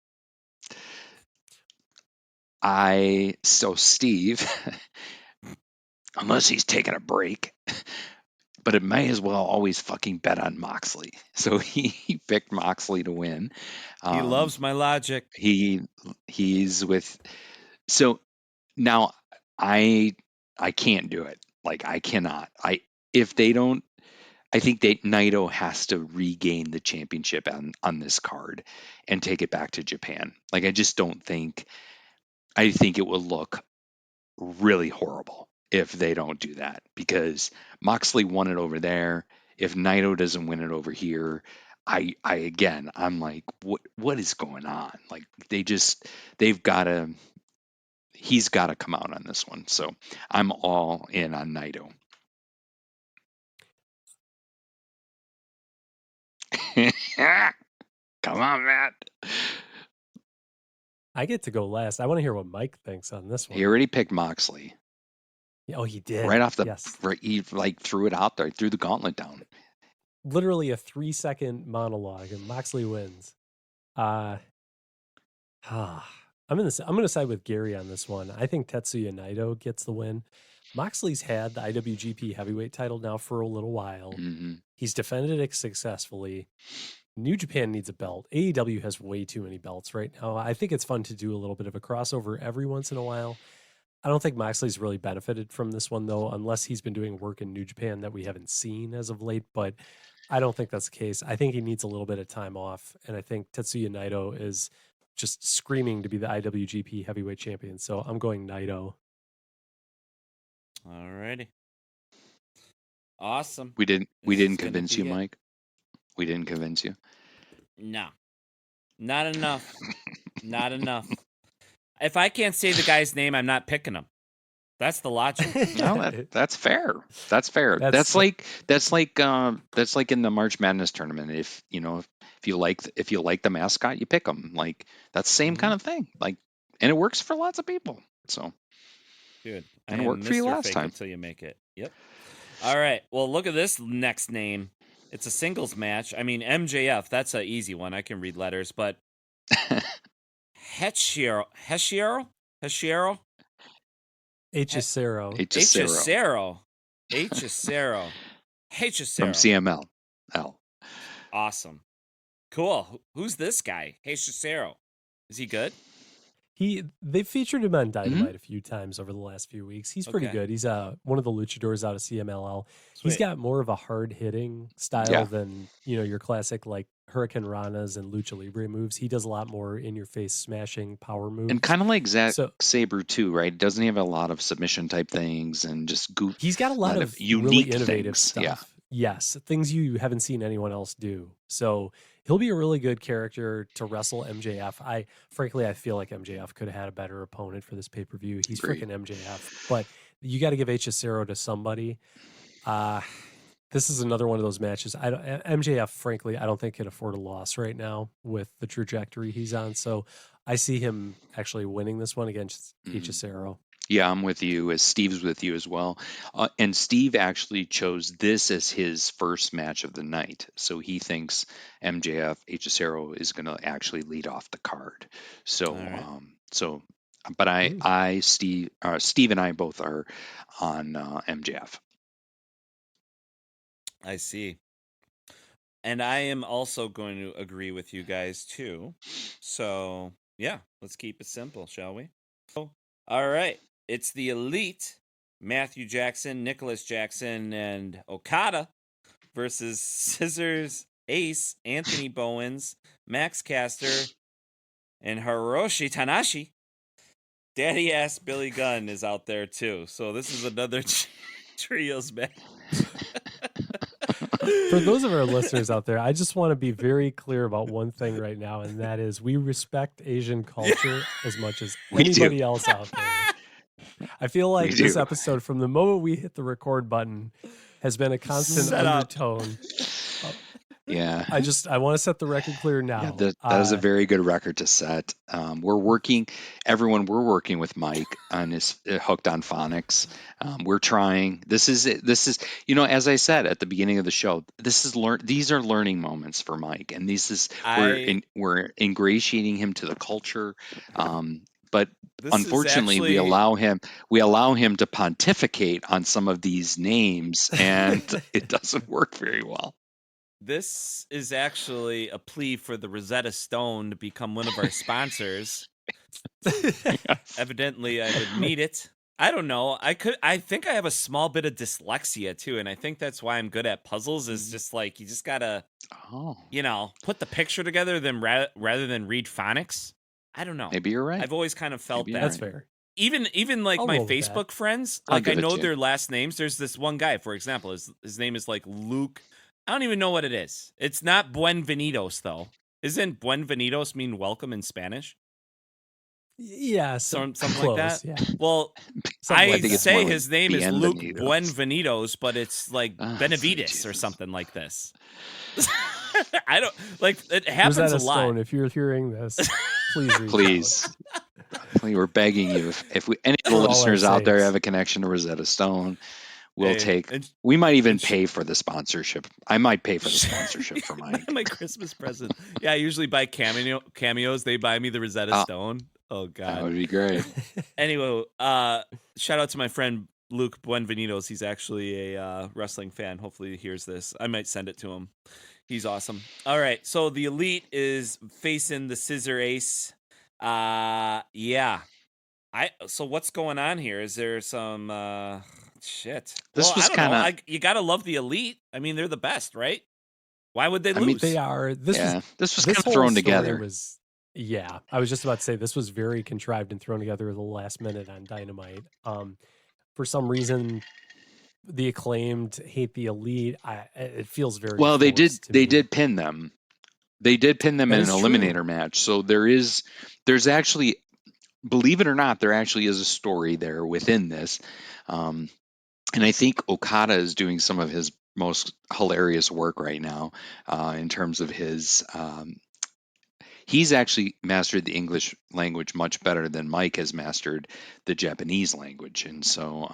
So Steve, unless he's taking a break, but it may as well always fucking bet on Moxley. So he picked Moxley to win. He loves my logic. He's with. So now I can't do it. Like I cannot. If they don't, I think Naito has to regain the championship on this card and take it back to Japan. Like I just don't think. I think it will look really horrible if they don't do that because Moxley won it over there. If Naito doesn't win it over here, I'm like, what is going on? Like he's got to come out on this one. So I'm all in on Naito. Come on, Matt. I get to go last. I want to hear what Mike thinks on this one. He already picked Moxley. Oh, he did. Right off he like threw it out there, threw the gauntlet down. Literally a 3-second monologue, and Moxley wins. I'm going to side with Gary on this one. I think Tetsuya Naito gets the win. Moxley's had the IWGP Heavyweight title now for a little while. Mm-hmm. He's defended it successfully. New Japan needs a belt. AEW has way too many belts right now. I think it's fun to do a little bit of a crossover every once in a while. I don't think Moxley's really benefited from this one, though, unless he's been doing work in New Japan that we haven't seen as of late. But I don't think that's the case. I think he needs a little bit of time off. And I think Tetsuya Naito is just screaming to be the IWGP Heavyweight Champion. So I'm going Naito. All righty. Awesome. We didn't convince you, Mike. We didn't convince you. No, not enough. Not enough. If I can't say the guy's name, I'm not picking him. That's the logic. No, that's fair. That's fair. That's like in the March Madness tournament. If you like the mascot, you pick them. Like that's the same kind of thing. Like, and it works for lots of people. So, good. And it worked for you last time until you make it. Yep. All right. Well, look at this next name. It's a singles match. I mean, MJF. That's an easy one. I can read letters, but Hechicero. Hechicero. From CML. Awesome. Cool. Who's this guy? Hechicero. Is he good? They've featured him on Dynamite a few times over the last few weeks. He's pretty good. He's one of the luchadors out of CMLL. Sweet. He's got more of a hard hitting style than your classic like Hurricane Ranas and Lucha Libre moves. He does a lot more in your face smashing power moves. And kind of like Zack Sabre too, right? Doesn't he have a lot of submission type things and just He's got a lot of unique really innovative things. stuff. Yes, things you haven't seen anyone else do. So he'll be a really good character to wrestle MJF. Frankly, I feel like MJF could have had a better opponent for this pay-per-view. He's Agreed. freaking MJF, but you got to give Hechicero to somebody. This is another one of those matches. MJF, frankly, I don't think can afford a loss right now with the trajectory he's on. So I see him actually winning this one against Hechicero. Yeah, I'm with you, as Steve's with you as well. And Steve actually chose this as his first match of the night. So he thinks MJF Hechicero is going to actually lead off the card. So, All right. but Steve and I both are on MJF. I see. And I am also going to agree with you guys too. So, yeah, let's keep it simple, shall we? All right. It's the Elite, Matthew Jackson, Nicholas Jackson, and Okada versus Scissors Ace, Anthony Bowens, Max Caster, and Hiroshi Tanahashi. Daddy ass Billy Gunn is out there too. So this is another trios match. For those of our listeners out there, I just want to be very clear about one thing right now, and that is we respect Asian culture as much as anybody else out there. I feel like this episode, from the moment we hit the record button, has been a constant undertone. Yeah. I want to set the record clear now. Yeah, that is a very good record to set. We're working with Mike on his Hooked on Phonics. We're trying. This is, as I said at the beginning of the show, these are learning moments for Mike, and we're ingratiating him to the culture. But unfortunately, we allow him to pontificate on some of these names, and it doesn't work very well. This is actually a plea for the Rosetta Stone to become one of our sponsors. Evidently, I would need it. I don't know. I think I have a small bit of dyslexia too, and I think that's why I'm good at puzzles. Is just like you just gotta, put the picture together rather than read phonics. I don't know. Maybe you're right. I've always kind of felt that. That's fair. Even like my Facebook friends, like I know their last names. There's this one guy, for example, his name is like Luke. I don't even know what it is. It's not Buenvenidos, though. Isn't Buenvenidos mean welcome in Spanish? Yeah, something close, like that. Yeah. Well, I say his name is Luke Buenvenidos, but it's like Benavides or something like this. I don't like it happens Rosetta a lot. Stone, if you're hearing this, please. We're begging you. If any of the listeners out there have a connection to Rosetta Stone, we'll we might even pay for the sponsorship. I might pay for the sponsorship for Mike. My Christmas present. Yeah, I usually buy cameos. They buy me the Rosetta Stone. Oh, God. That would be great. Anyway, shout out to my friend Luke Buenvenidos. He's actually a wrestling fan. Hopefully he hears this. I might send it to him. He's awesome. All right, so the Elite is facing the Scissor Ace. Yeah. So what's going on here? Is there some... Shit. This was kind of you gotta love the Elite. I mean, they're the best, right? Why would they lose? I mean, they are. This was kind of thrown together. I was just about to say this was very contrived and thrown together at the last minute on Dynamite. For some reason, the Acclaimed hate the Elite. It feels very well. They did pin them. They did pin them in an eliminator match. So there's actually, believe it or not, there actually is a story there within this. And I think Okada is doing some of his most hilarious work right now in terms of his. He's actually mastered the English language much better than Mike has mastered the Japanese language, and so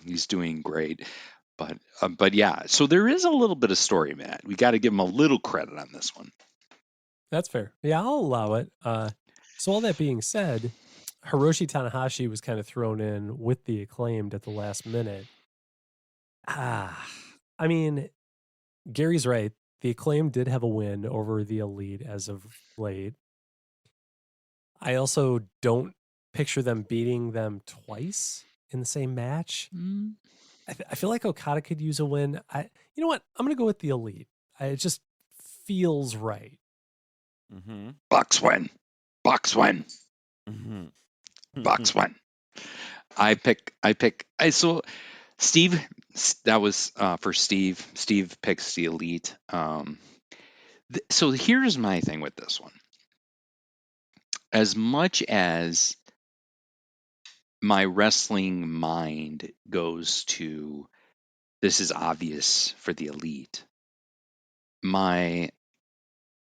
he's doing great. But yeah, so there is a little bit of story, Matt. We got to give him a little credit on this one. That's fair. Yeah, I'll allow it. So all that being said, Hiroshi Tanahashi was kind of thrown in with the Acclaimed at the last minute. I mean, Gary's right. The Acclaimed did have a win over the Elite as of late. I also don't picture them beating them twice in the same match. I feel like Okada could use a win. You know what? I'm going to go with the Elite. It just feels right. Mm-hmm. Bucks win. Mm-hmm. Bucks win. So Steve, that was for Steve. Steve picks the Elite. So here's my thing with this one. As much as my wrestling mind goes to this is obvious for the Elite, my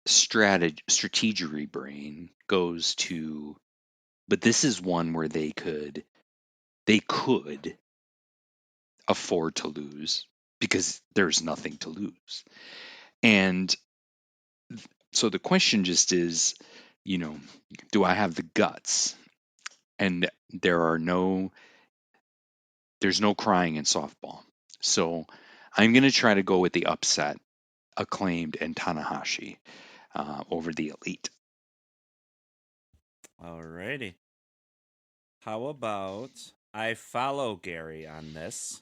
strategy brain goes to, but this is one where they could afford to lose because there's nothing to lose. And so the question just is, do I have the guts? And there's no crying in softball. So I'm going to try to go with the upset, Acclaimed and Tanahashi over the Elite. Alrighty. How about I follow Gary on this?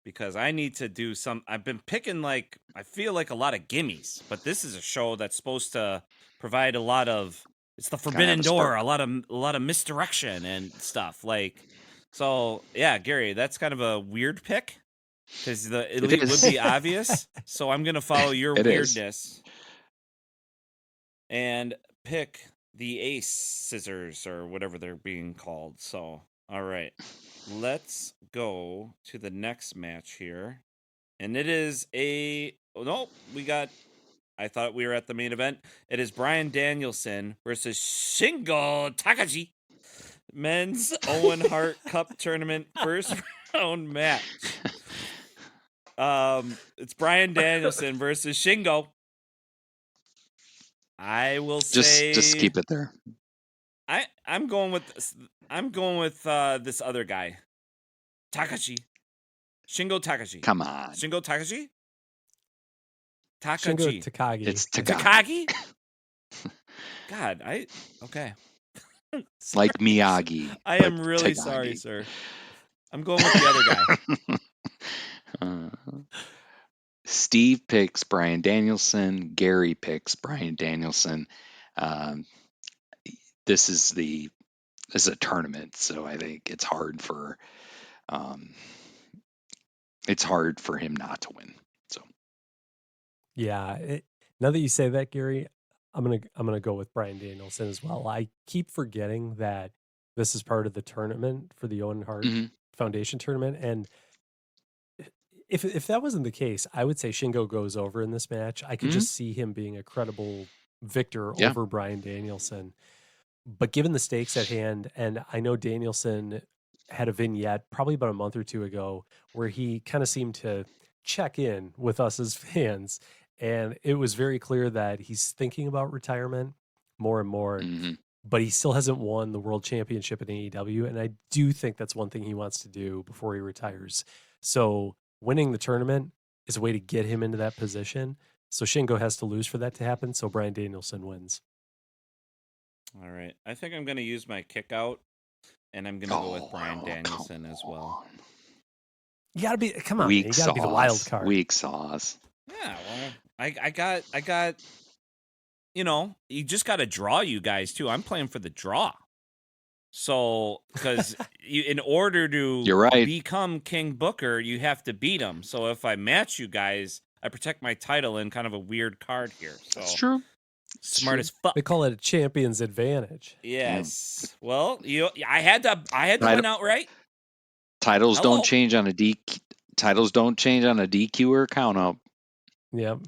Because I need to do some. I've been picking I feel like a lot of gimmies, but this is a show that's supposed to provide a lot of. It's the Forbidden Door, a lot of misdirection and stuff. So yeah, Gary, that's kind of a weird pick because the Elite would be obvious. So I'm gonna follow your weirdness and pick the Ace scissors or whatever they're being called. So all right. Let's go to the next match here. And it is I thought we were at the main event. It is Bryan Danielson versus Shingo Takagi. Men's Owen Hart Cup Tournament first round match. It's Bryan Danielson versus Shingo. I will say just keep it there. I'm going with this other guy. Shingo Takagi. Come on. Shingo Takagi? Shingo Takagi. It's Takagi? God, okay. Like Miyagi. I am really sorry, sir. I'm going with the other guy. Steve picks Bryan Danielson. Gary picks Bryan Danielson. This is a tournament, so I think it's hard for him not to win. So Yeah, now that you say that, Gary, I'm gonna go with Bryan Danielson as well. I keep forgetting that this is part of the tournament for the Owen Hart Foundation tournament, and if that wasn't the case, I would say Shingo goes over in this match. I could just see him being a credible victor over Bryan Danielson. But given the stakes at hand, and I know Danielson had a vignette probably about a month or two ago where he kind of seemed to check in with us as fans. And it was very clear that he's thinking about retirement more and more, but he still hasn't won the world championship in AEW. And I do think that's one thing he wants to do before he retires. So winning the tournament is a way to get him into that position. So Shingo has to lose for that to happen. So Bryan Danielson wins. All right. I think I'm going to use my kick out, and I'm going to go with Bryan Danielson as well. You got to be, come on, you got to be the wild card. Weak sauce. Yeah, well, I got, you just got to draw you guys, too. I'm playing for the draw. So, because in order to become King Booker, you have to beat him. So if I match you guys, I protect my title in kind of a weird card here. So. That's true. Smart as fuck. They call it a champion's advantage. Yes. Well, I had to win outright. Titles don't change on a DQ. Titles don't change on a DQ or count out. Yep.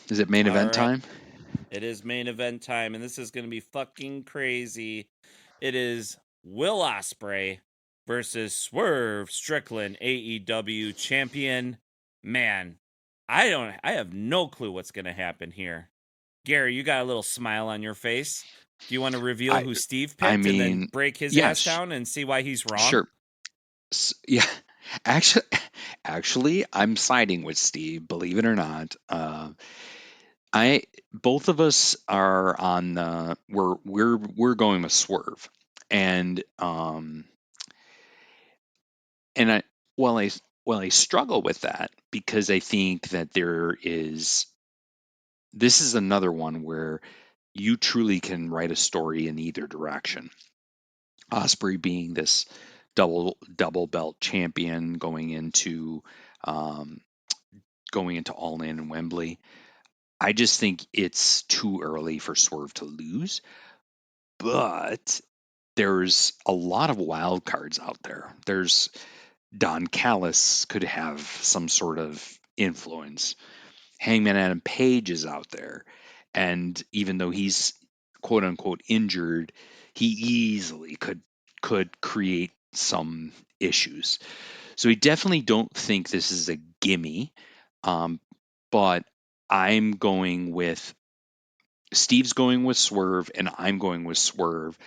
Is it main event time? It is main event time, and this is going to be fucking crazy. It is Will Ospreay versus Swerve Strickland, AEW champion. Man, I have no clue what's going to happen here. Gary, you got a little smile on your face. Do you want to reveal who Steve picked and then break his ass down and see why he's wrong? Sure. Yeah. Actually, I'm siding with Steve, believe it or not. Both of us are on we're going with Swerve. And I struggle with that because I think that this is another one where you truly can write a story in either direction. Ospreay being this double belt champion going into All In and Wembley. I just think it's too early for Swerve to lose, but there's a lot of wild cards out there. There's Don Callis could have some sort of influence. Hangman Adam Page is out there, and even though he's quote unquote injured, he easily could create some issues. So I definitely don't think this is a gimme, but I'm going with Steve's going with Swerve, and I'm going with Swerve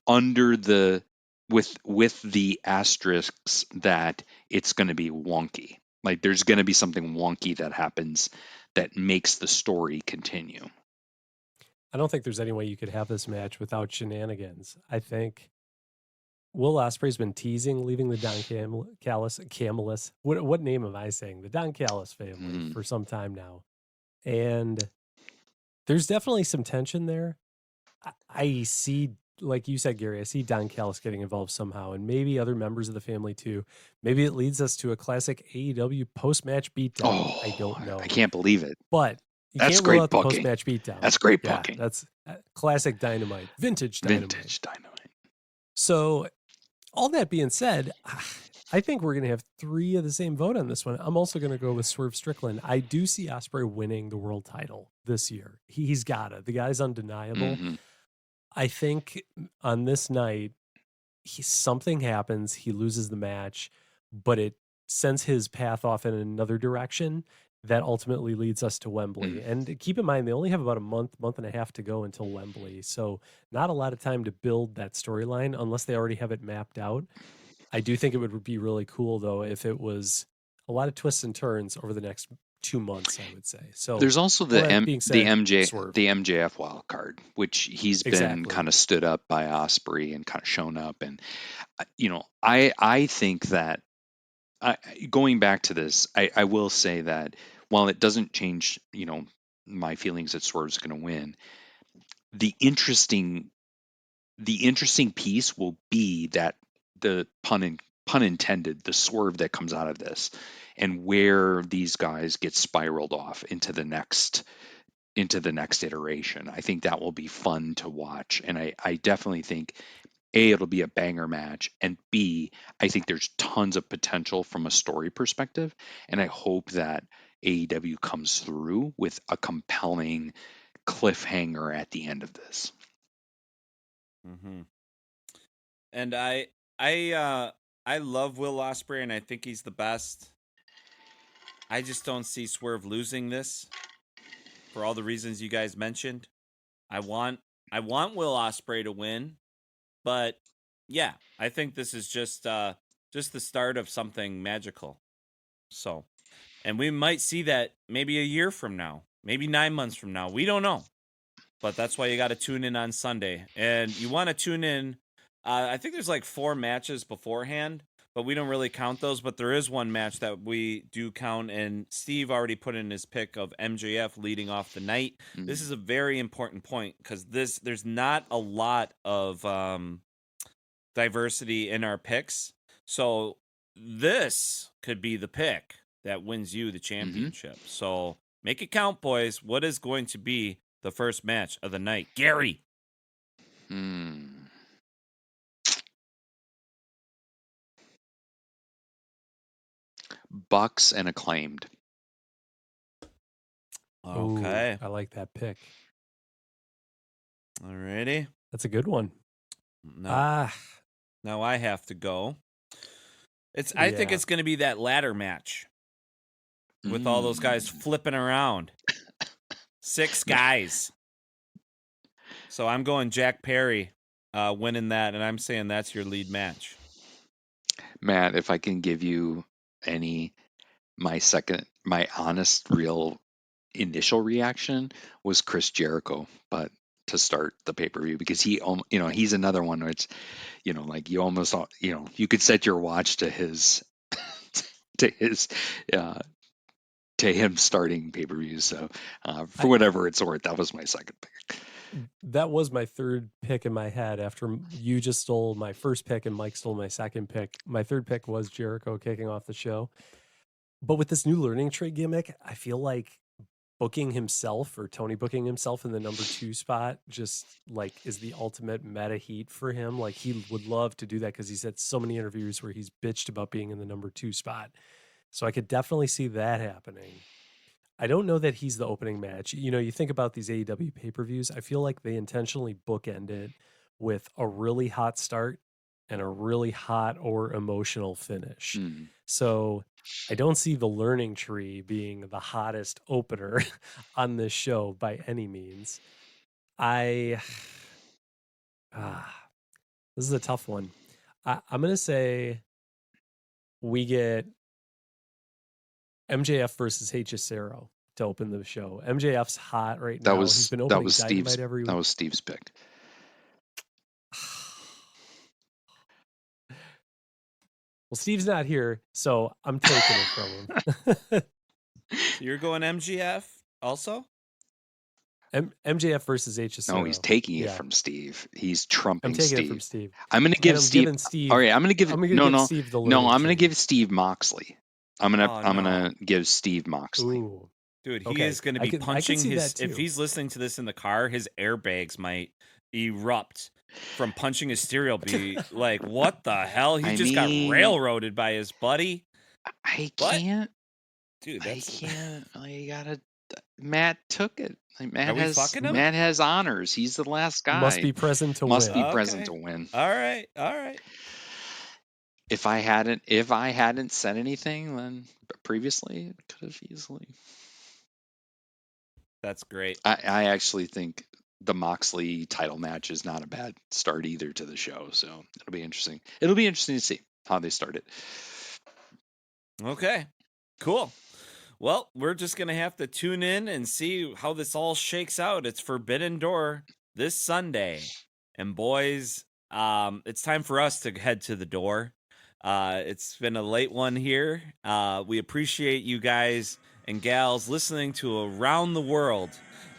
under the with the asterisks that it's going to be wonky. Like there's going to be something wonky that happens that makes the story continue. I don't think there's any way you could have this match without shenanigans. I think Will Ospreay's been teasing leaving the Don Callis. What name am I saying? The Don Callis family for some time now. And there's definitely some tension there. I see, like you said, Gary, I see Don Callis getting involved somehow, and maybe other members of the family too. Maybe it leads us to a classic AEW post-match beatdown. Oh, I don't know. I can't believe it. But you That's can't great rule out the booking. post-match beatdown. That's great booking. That's classic Dynamite. Vintage Dynamite. Vintage Dynamite. So all that being said, I think we're going to have 3 of the same vote on this one. I'm also going to go with Swerve Strickland. I do see Ospreay winning the world title this year. He's got it. The guy's undeniable. Mm-hmm. I think on this night, something happens. He loses the match, but it sends his path off in another direction that ultimately leads us to Wembley. And keep in mind, they only have about a month and a half to go until Wembley. So not a lot of time to build that storyline unless they already have it mapped out. I do think it would be really cool, though, if it was a lot of twists and turns over the next 2 months, I would say. So there's also the Swerve. the MJF wild card, which he's been kind of stood up by Ospreay and kind of shown up. And I think that going back to this, I will say that while it doesn't change, my feelings that Swerve's going to win, the interesting piece will be that the pun intended, the swerve that comes out of this, and where these guys get spiraled off into the next iteration. I think that will be fun to watch, and I definitely think A, it'll be a banger match, and B, I think there's tons of potential from a story perspective, and I hope that AEW comes through with a compelling cliffhanger at the end of this. Mm-hmm. And I love Will Ospreay, and I think he's the best. I just don't see Swerve losing this for all the reasons you guys mentioned. I want Will Ospreay to win, but yeah, I think this is just the start of something magical. So, and we might see that maybe a year from now, maybe 9 months from now. We don't know, but that's why you got to tune in on Sunday, and you want to tune in. I think there's like 4 matches beforehand, but we don't really count those. But there is one match that we do count, and Steve already put in his pick of MJF leading off the night. Mm-hmm. This is a very important point because there's not a lot of diversity in our picks. So this could be the pick that wins you the championship. Mm-hmm. So make it count, boys. What is going to be the first match of the night? Gary. Bucks and Acclaimed. Okay. Ooh, I like that pick. Alrighty. That's a good one. Now I have to go. I think it's going to be that ladder match with all those guys flipping around. 6 guys. So I'm going Jack Perry winning that, and I'm saying that's your lead match. Matt, if I can give you my honest, real initial reaction was Chris Jericho, but to start the pay-per-view, because he's another one where it's, like you almost, you could set your watch to his, to him starting pay-per-view. So for whatever it's worth, that was my second pick. that was my third pick in my head after you just stole my first pick and Mike stole my second pick. My third pick was Jericho kicking off the show. But with this new learning tree gimmick, I feel like booking himself or Tony booking himself in the number 2 spot just like is the ultimate meta heat for him. Like he would love to do that because he's had so many interviews where he's bitched about being in the number 2 spot. So I could definitely see that happening. I don't know that he's the opening match. You know, you think about these AEW pay-per-views, I feel like they intentionally bookend it with a really hot start and a really hot or emotional finish. So I don't see the learning tree being the hottest opener on this show by any means. This is a tough one. I'm going to say we get MJF versus Hechicero to open the show. MJF's hot right now. He's been opening Dynamite every week. That was Steve's pick. Well, Steve's not here, so I'm taking it from him. You're going MGF also? MJF versus Hechicero. No, he's taking it from Steve. He's trumping I'm taking Steve. it from Steve. I'm going to give Steve. Steve. All right, I'm going to give. Steve the no. I'm going to tree. give Steve Moxley. I'm gonna give Steve Moxley. Ooh. Dude, he is going to be punching his. If he's listening to this in the car, his airbags might erupt from punching his steering. Be like, what the hell? He got railroaded by his buddy. I can't, dude. I can't. You gotta. Matt took it. Like, Matt fucking him? Matt has honors. He's the last guy. Must be present to Must win. be present to win. All right. If I hadn't said anything, then previously it could have easily. That's great. I actually think the Moxley title match is not a bad start either to the show, so it'll be interesting. It'll be interesting to see how they start it. Okay, cool. Well, we're just gonna have to tune in and see how this all shakes out. It's Forbidden Door this Sunday, and boys, it's time for us to head to the door. It's been a late one here. We appreciate you guys and gals listening to around the world.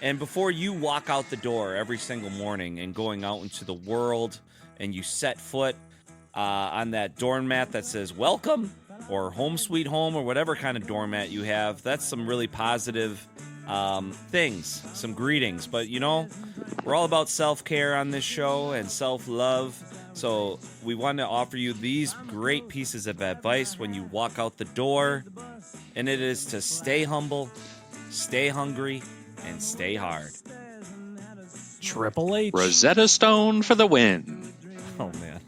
And before you walk out the door every single morning and going out into the world and you set foot on that doormat that says welcome or home sweet home or whatever kind of doormat you have, that's some really positive things, some greetings. But, you know, we're all about self-care on this show and self-love. So we want to offer you these great pieces of advice when you walk out the door. And it is to stay humble, stay hungry, and stay hard. Triple H. Rosetta Stone for the win. Oh, man.